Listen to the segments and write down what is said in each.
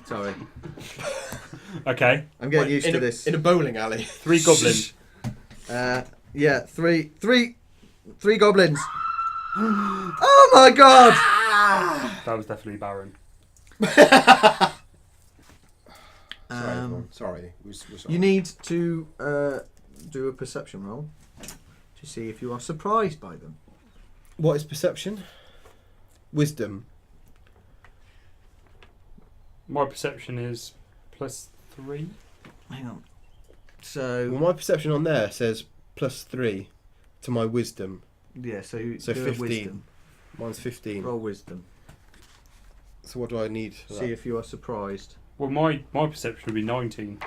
Sorry. Okay. I'm getting used to this. In a bowling alley. 3 goblins. Yeah, three goblins. Oh my god! That was definitely Baron. Sorry. We're sorry. You need to do a perception roll to see if you are surprised by them. What is perception? Wisdom. My perception is +3. Hang on. So Well, my perception on there says +3 to my wisdom. yeah, so So do a 15. wisdom. Mine's 15. Roll wisdom. So what do I need for See that? if you are surprised. Well, my perception would be 19.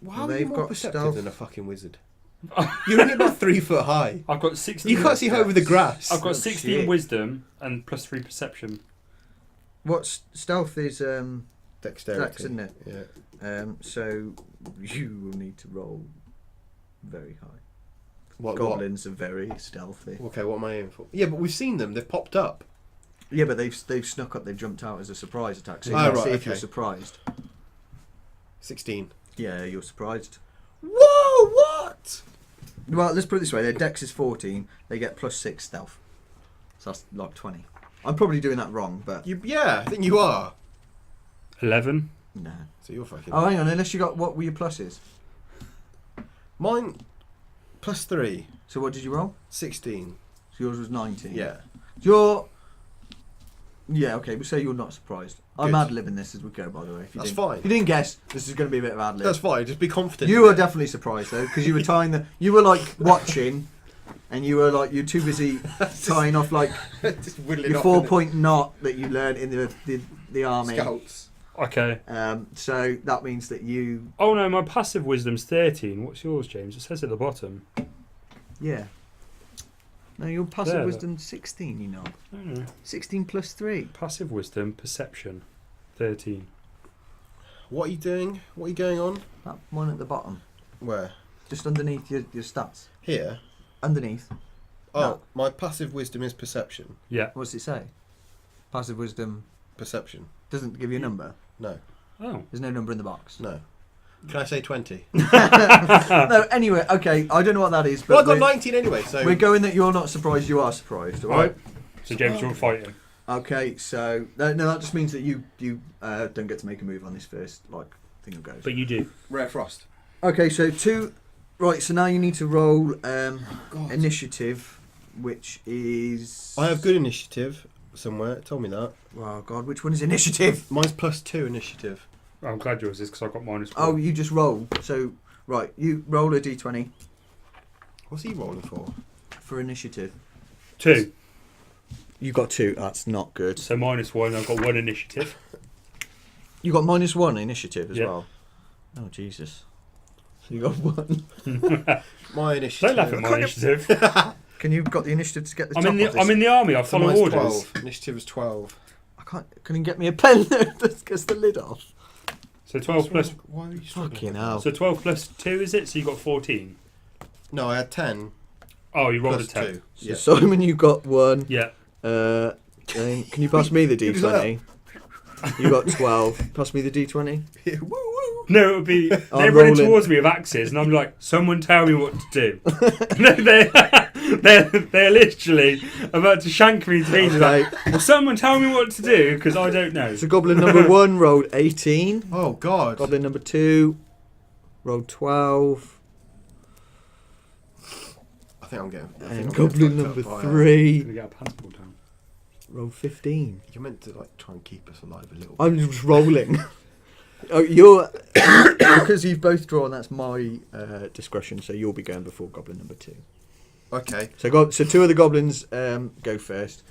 How are they've you more got perceptive stealth. than a fucking wizard? You're only about 3 foot high. I've got 16. You can't see over the grass. I've got Oh, 16 shit. wisdom and +3 perception. What's stealth is Dexterity. Dex, isn't it? Yeah. So you will need to roll very high. What? Goblins are very stealthy. Okay, what am I aiming for? Yeah, but we've seen them. They've popped up. Yeah, but they've snuck up. They've jumped out as a surprise attack. So you Oh, can right, see if okay. you're surprised. 16. Yeah, you're surprised. Whoa! What? Well, let's put it this way: their Dex is 14. They get +6 stealth. So that's like 20. I'm probably doing that wrong, but Yeah, I think you are. 11. no. So you're fucking. Oh, hang on. Unless you got what were your pluses? Mine +3. So what did you roll? 16. So yours was 19. Yeah. Yeah, okay, we'll say you're not surprised. I'm Good. ad-libbing this as we go, by the way. That's fine. If you didn't guess, this is going to be a bit of ad-lib. That's fine. Just be confident. You were definitely surprised, though, because you were tying the... You were, like, watching, and you were, like, you're too busy tying off, like, just whittling your off 4-point knot that you learned in the army. Scouts. Okay. So that means that you... Oh no, my passive wisdom's 13. What's yours, James? It says at the bottom. Yeah. No, your passive There, wisdom's 16, you know. Oh, 16 plus 3. passive wisdom, perception, 13. What are you doing? What are you going on? That one at the bottom. Where? Just underneath your stats. Here? Underneath. Oh, No. my passive wisdom is perception. Yeah. What does it say? Passive wisdom Perception. doesn't give you a number. No. Oh. There's no number in the box. No. Can I say 20? No, anyway, okay, I don't know what that is, but Well, I got we're, 19 anyway, so... we're going that you're not surprised, you are surprised, alright? So James, you're fighting. Okay, so, no, that just means that you don't get to make a move on this first, thing of goes. But you do. Rare Frost. Okay, so right, so now you need to roll God. initiative, which is... I have good initiative somewhere. It told me that. Oh, God, which one is initiative? Mine's +2 initiative. I'm glad yours is because I got -4. Oh, you just roll. So, right, you roll a d20 What's he rolling for? initiative. 2. You got 2. That's not good. So -1. I've got 1 initiative. You got -1 initiative as Yeah. well. Oh Jesus! So you got 1. My initiative. Don't laugh at my initiative. Can you got the initiative to get the I'm top in the of this? I'm in the army. I So follow mine's orders. 12. Initiative is 12. I can't. Can you get me a pen that gets the lid off? So 12 plus. Why are you struggling? Fucking hell! So 12 plus 2 is it? So you got 14. No, I had 10. Oh, you rolled Plus a 10. 2. So Simon, you got 1. Yeah. Then can you pass me the Who's that? d20? You got 12. Pass me the d20. Woo woo. No, it would be they're I'm running rolling. towards me with axes, and I'm like, "Someone tell me what to do." No, they're literally about to shank me to pieces. Okay. Like, well, someone tell me what to do because I don't know. So goblin number 1 rolled 18. Oh, God. Goblin number 2 rolled 12. I think I'm getting... And goblin number 3 Gonna get a pants pulled down. rolled 15. You're meant to try and keep us alive a little bit. I'm just rolling. Oh, you're because you've both drawn. That's my discretion. So you'll be going before goblin number 2. Okay. So 2 of the goblins go first.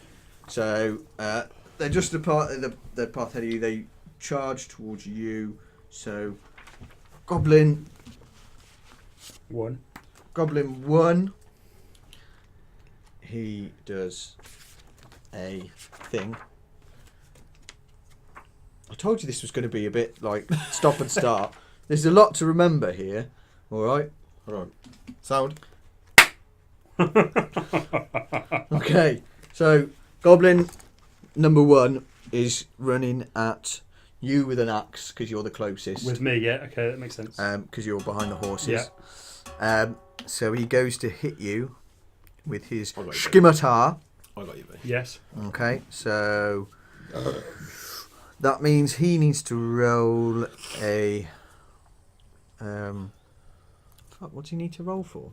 So they're just the path ahead of you. They charge towards you. So goblin 1. 1. He does a thing. I told you this was going to be a bit like stop and start. There's a lot to remember here. All right. Hold on. Sound. Okay. So goblin number 1 is running at You with an axe because you're the closest. With me, yeah. Okay, that makes sense. Because you're behind the horses. Yeah. So he goes to hit you with his I got you, mate. scimitar. I got you, mate. Yes. Okay, so that means he needs to roll a. Fuck, what does he need to roll for?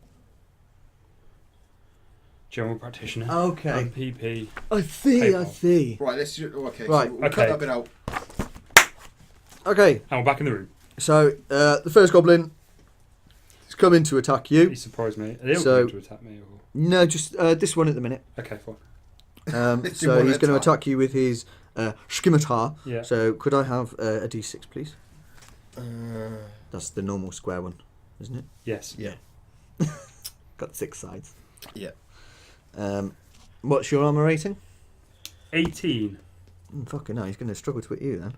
General practitioner. Okay. PP. I see. Paintball. Right, let's just... Okay, Right. so we'll Okay. cut that bit out. Okay, And we're back in the room. so the first goblin is coming to attack He you. surprised me. Are they all So- going to attack me? Or... No, just this one at the minute. Okay, fine. Let's do So one he's at a going to time. attack you with his scimitar. Yeah. So could I have a d6, please? Uh, That's the normal square one, isn't it? Yes. yeah. Got 6 sides. Yeah. What's your armor rating? 18. Fucking hell, he's going to struggle to hit you then.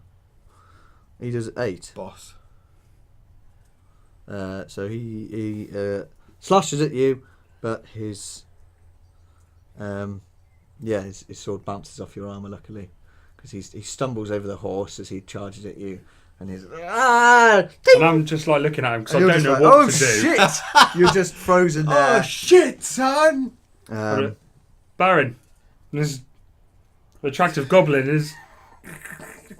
He does 8. Boss. So he slashes at you, but his his sword bounces off your armor, luckily, because he stumbles over the horse as he charges at you, and he's And I'm just like looking at him because I and don't you're know just like, what to do. shit! You're just frozen there. Oh, shit, son! Baron, this attractive goblin is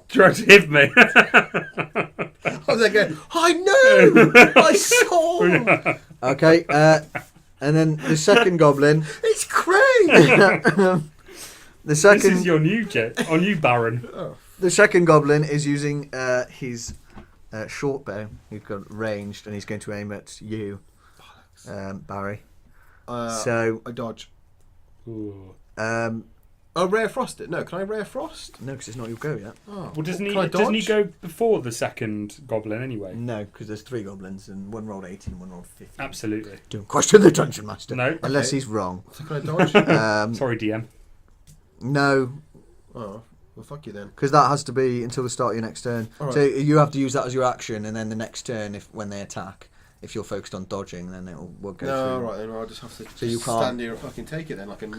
trying to hit me. I was like, going, I know! I saw! Okay, and then the second goblin. It's Craig! The This second is your new Baron. The second goblin is using his short bow. He's got ranged, and he's going to aim at you, Barry. So I dodge. Ooh. Oh, Rare Frost it? No, can I Rare Frost? no, because it's not your go yet. Oh, Well, doesn't can I doesn't he dodge? go before the second goblin anyway? No, because there's 3 goblins, and one rolled 18, one rolled 15. Absolutely. Don't question the dungeon master. No. Unless Okay. he's wrong. So can I dodge? Sorry, DM. No, Oh, well, fuck you then. because that has to be until the start of your next turn. All right. So you have to use that as your action, and then the next turn, when they attack, if you're focused on dodging, then will go No, through. right then, I'll just have to So you can't- stand here and fucking take it then, like a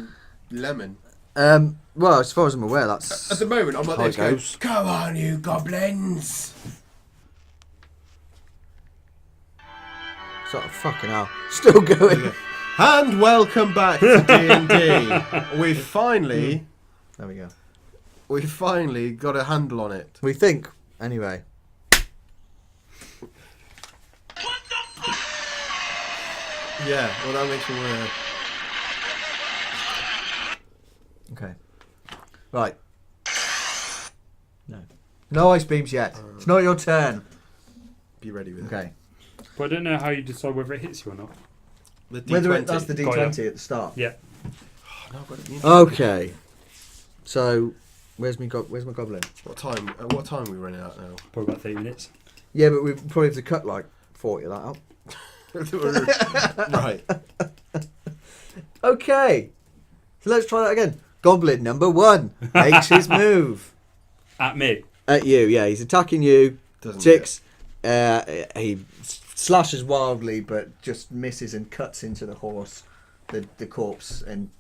lemon. Well, as far as I'm aware, that's At the moment, I'm like how there it to go, goes. come on, you goblins! Sort of fucking hell. Still going. And welcome back to D&D. We finally There we go. got a handle on it. We think, anyway. Yeah, well that makes me want Okay. Right. No. No ice beams yet. It's not your turn. to be ready with it. Okay. But I don't know how you decide whether it hits you or not. The Whether D20. that's the Got D20 at the start. Yeah. Oh, no, I've got it. Okay. So, where's my goblin? What time? What time are we running out now? Probably about 30 minutes. Yeah, but we probably have to cut like 40 of that out. Right. Okay. So let's try that again. Goblin number 1 makes his move. At me. At you, yeah. He's attacking you. Doesn't 6. He slashes wildly, but just misses and cuts into the horse, the corpse, and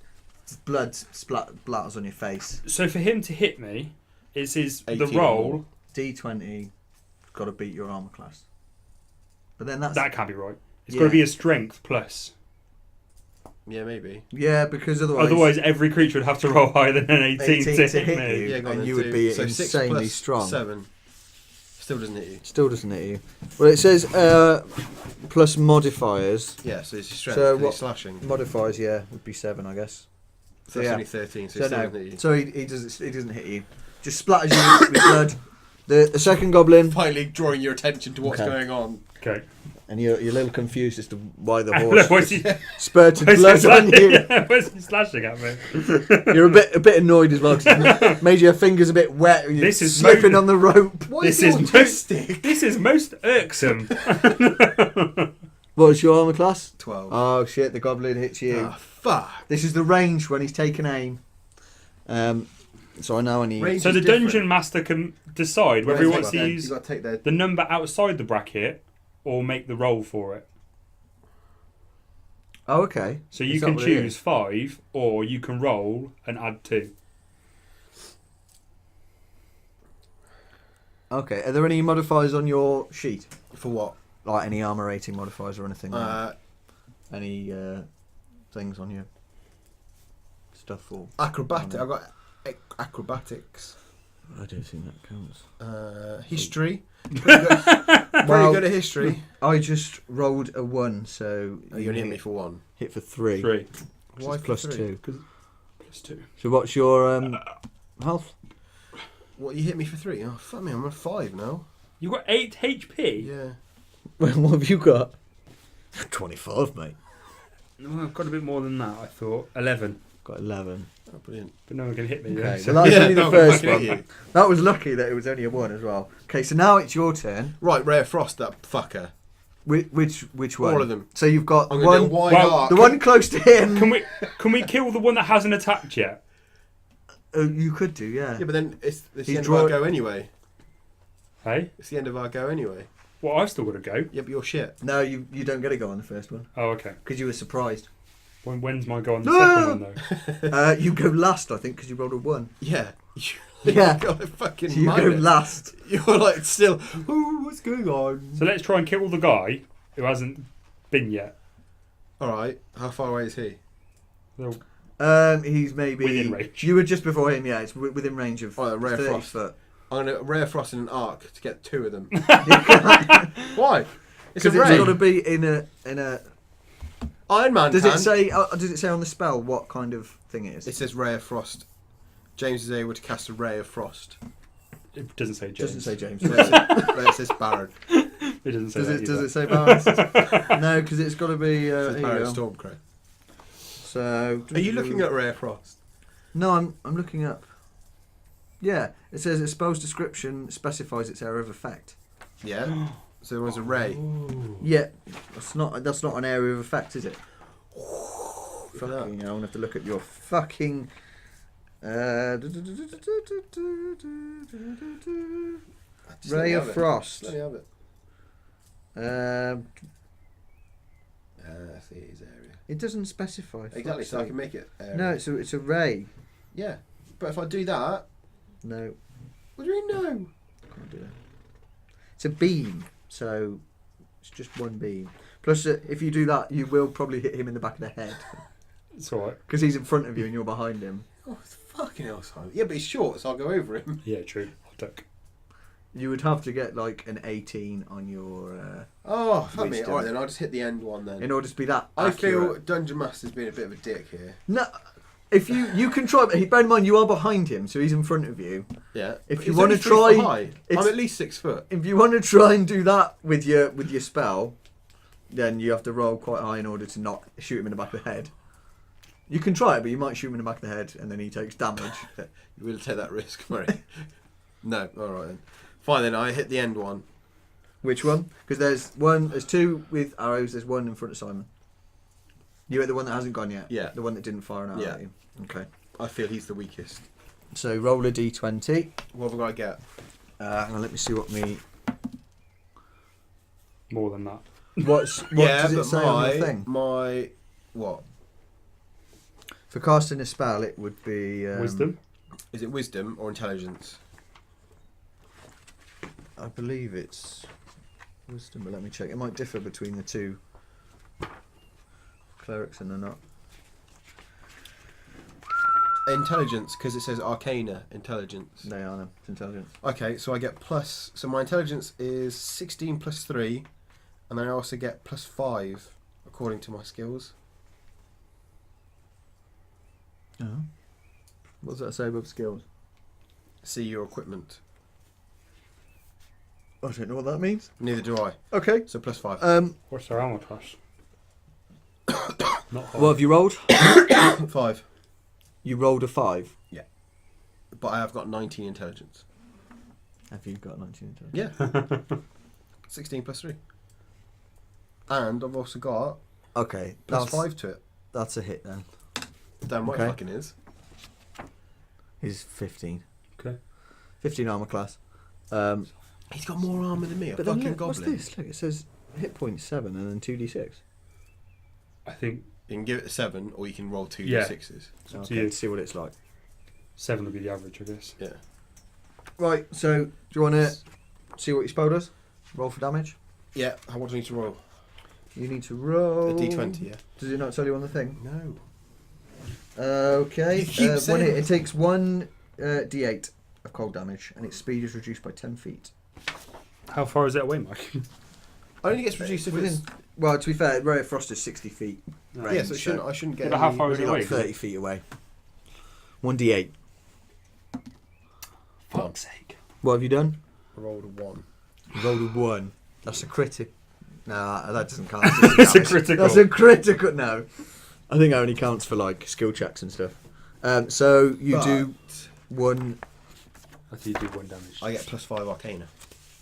blood splatters on your face. So for him to hit me, it's the 18 or roll. more. D20, got to beat your armor class. But then that's That can't be right. It's Yeah. got to be a strength plus. Yeah, maybe. yeah, because otherwise Otherwise, every creature would have to roll higher than an 18, to hit hit me. you. Yeah, go on And then, you would do- be so 6 insanely plus strong. 7. Still doesn't hit you. Still doesn't hit you. Well, it says plus modifiers. Yeah, so it's your strength. So 'cause what- he's slashing. Modifiers, yeah, would be 7, I guess. So that's yeah. only 13, so, So it still no, doesn't hit you. so he doesn't hit you. Just splatters you with blood. The second goblin, Finally drawing your attention to what's Okay. going on. Okay. and you're a little confused as to why the horse Where's he, spurted where's blood on you. where's he slashing at me? You're a bit annoyed as well because it made your fingers a bit wet. And you're This is slipping mo- on the rope. What This is is autistic? This is most irksome. What was your armor class? 12. Oh shit! The goblin hits you. Ah, fuck. This is the range when he's taken aim. So I now need. Range So is the different. dungeon master can decide whether he Where's wants that to then? use You got to take the. the number outside the bracket or make the roll for it. Oh, okay. So Is you that can what it choose is? 5 or you can roll and add 2. Okay. Are there any modifiers on your sheet? For what? Like any armor rating modifiers or anything? Any things on your stuff or Acrobatic. I've got acrobatics. I don't think that counts. History. Pretty good at history. I just rolled a 1, so Oh, you only hit me for 1. hit for 3. 3. Why It's plus for 2. Plus 2. So what's your health? What, you hit me for 3? Oh, fuck me, I'm on 5 now. You got 8 HP? Yeah. What have you got? 25, mate. Well, I've got a bit more than that, I thought. 11. Got 11. Oh, brilliant. But no one can hit me. Okay, Yeah, so so that's Yeah, only the no, first fucking hit one. you. That was lucky that it was only a 1 as well. Okay, so now it's your turn. Right, Ray of Frost, that fucker. Which one? All of them. So you've got I'm going to do a one, wide Well, arc. the one close to him. can we kill the one that hasn't attacked yet? You could do, yeah. Yeah, but then it's the He's end of our draw- go anyway. Hey? It's the end of our go anyway. Well, I've still got to go. Yeah, but you're shit. No, you don't get to go on the first one Oh, okay. because you were surprised. When's my go on the second one, though? You go last, I think, because you rolled a 1. Yeah. Yeah. Got a fucking So you go minus. last. You're like still, ooh, what's going on? So let's try and kill the guy who hasn't been yet. Alright, how far away is he? Well, He's maybe Within range. You were just before him, yeah. It's within range of Oh, Ray of 30 Frost. foot. I'm going to Ray of Frost in an arc to get 2 of them. Why? It's a Because it's ray. got to be in a. Iron Man Does can. it say? Does it say on the spell what kind of thing it is? It says Ray of Frost. James is able to cast a Ray of Frost. it doesn't say James. Doesn't say James. It says Baron. It doesn't say that Does either. it say Baron? No, because it's got to be. It says Here you Baron go. Stormcrow. So. Are you looking at Ray of Frost? No, I'm looking up. Yeah, it says a spell's description specifies its area of effect. Yeah. So there was a ray. Yeah, that's not an area of effect, is it? Look at that. Fucking hell, I'm gonna have to look at your fucking. Ray of Frost. Let me have it. I see his area. It doesn't specify. Exactly, fuck's so I sake. can make it. No, it's a ray. Yeah, but if I do that, No, what do you mean no? can't do that. It's a beam, so it's just one beam. Plus, if you do that, you will probably hit him in the back of the head It's alright. because he's in front of you and you're behind him. Oh, fucking hell, Simon. Yeah, but he's short, so I'll go over him. Yeah, true. I'll duck. You would have to get like an 18 on your Oh, fuck me. Wisdom. Alright then, I'll just hit the end one then. in order to be that. I feel accurate. Dungeon Master's being a bit of a dick here. No. If you can try, but bear in mind you are behind him, so he's in front of you. Yeah. If But you he's wanna only 3 foot try- high. it's- I'm at least 6 foot. If you want to try and do that with your spell, then you have to roll quite high in order to not shoot him in the back of the head. You can try it, but you might shoot him in the back of the head, and then he takes damage. You will take that risk, Murray. No, alright then. Fine then, I hit the end one. Which one? Because there's 2 with arrows. There's 1 in front of Simon. You hit the one that hasn't gone yet. Yeah. The one that didn't fire an arrow Yeah. at you. Okay. I feel he's the weakest. So roll a d20. What have I got to get? And let me see what me. More than that. What does it but say on the thing? my what? For casting a spell, it would be Wisdom? Is it wisdom or intelligence? I believe it's wisdom, but let me check. It might differ between the two clerics and they're not. Intelligence, because it says Arcana Intelligence. They are no. It's intelligence. Okay, so I get plus. So my intelligence is 16 plus 3, and then I also get plus 5 according to my skills. Oh. What does that say above skills? See your equipment. I don't know what that means. Neither do I. Okay. So plus 5. What's their armor class? Not high. What have you rolled? 5. You rolled a 5. But I have got 19 intelligence. Have you got 19 intelligence? Yeah. 16 plus 3. And I've also got Okay. plus 5 to it. That's a hit then. Damn right Okay. it fucking is. He's 15. Okay. 15 armor class. He's got more armour than me, a But then fucking look, what's goblin. this? Look, it says hit points 7 and then 2d6. I think You can give it a 7, or you can roll 2 Yeah. d6s. it's up to Okay, you. let's see what it's like. 7 would be the average, I guess. Yeah. Right, so do you want to see what your spell does. Roll for damage. Yeah. What do I need to roll? You need to roll A d20. Yeah. Does it not tell you on the thing? No. Okay. You keep One saying hit. it. It takes 1 d8 of cold damage, and its speed is reduced by 10 feet. How far is that away, Mike? Only gets reduced if it's. Well, to be fair, Ray of Frost is 60 feet. No. Yeah, so I shouldn't get. Yeah, but how any- far is Only it away? like 30 feet away. 1d8. Fuck's sake. What have you done? I rolled a 1. You rolled a 1. That's a critic. Nah, that doesn't count. It's a critical. That's a critical. No, I think it only counts for like skill checks and stuff. So you do 1. I think you do 1 damage. I get +5 Arcana.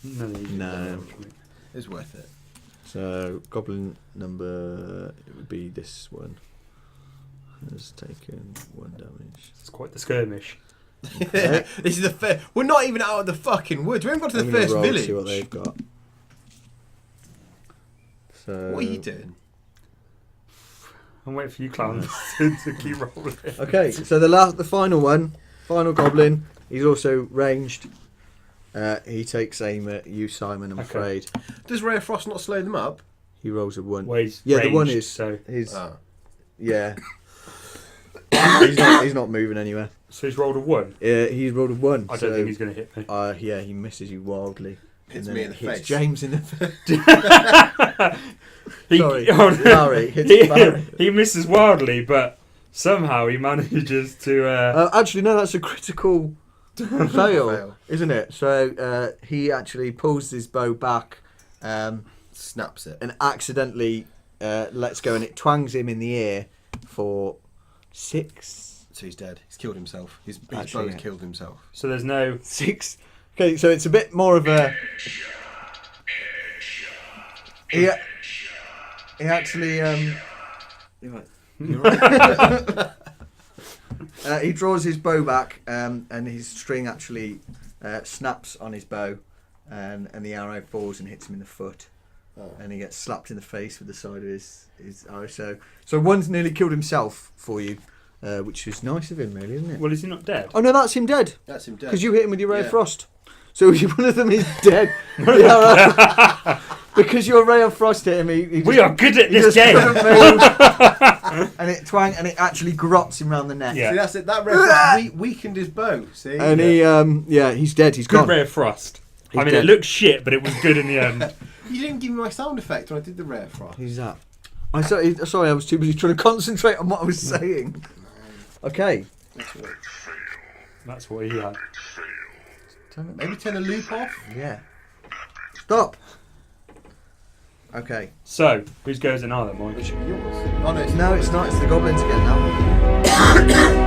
No, you do No. 1 damage, mate. It's worth it. So goblin number, it would be this one. Has taken 1 damage. It's quite the skirmish. Okay. This is the first. We're not even out of the fucking woods. We haven't got to I'm the gonna first roll, village. See what they've got. So What are you doing? I'm waiting for you clowns to keep rolling. Okay, so the final one, final goblin. He's also ranged. He takes aim at you, Simon. I'm Okay. afraid Does Ray of Frost not slow them up? he rolls a 1. Well, he's Yeah, the one ranged, is so his. Ah. Yeah. he's not moving anywhere. he's rolled a 1. He's rolled a 1. I don't think he's going to hit me. Yeah, he misses you wildly. Hits And me then in the it hits face. James in the face. He, Sorry, Barry hits Barry. he misses wildly, but somehow he manages to. Actually, no, that's a critical fail, Fail. isn't it? So he actually pulls his bow back Snaps it. and accidentally lets go, and it twangs him in the ear for 6. So he's dead. He's killed himself. His Actually, bow's yeah. killed himself. So there's no. 6. Okay, so it's a bit more of a. He actually you're right. He draws his bow back, and his string actually snaps on his bow, and the arrow falls and hits him in the foot, and he gets slapped in the face with the side of his arrow. So one's nearly killed himself for you, which is nice of him, really, isn't it? Well, is he not dead? Oh no, that's him dead. That's him dead. Because you hit him with your ray of Yeah. frost. So one of them is dead. Yeah, because your ray of frost hit him. He We are good at he this just game. couldn't move. And it actually grots him round the neck. Yeah. See, that's it. That Ray of Frost weakened his bow. See? And he's dead. He's Good gone. ray of frost. He's I mean, dead. it looked shit, but it was good in the end. You didn't give me my sound effect when I did the Ray of Frost. Who's that? Sorry, I was too busy trying to concentrate on what I was saying. Okay. That's what he had. Maybe turn the loop off. Yeah. Stop. Okay. So, whose goes in now then, Mike? It should be yours. Oh no, No, it's not. It's the goblins again now.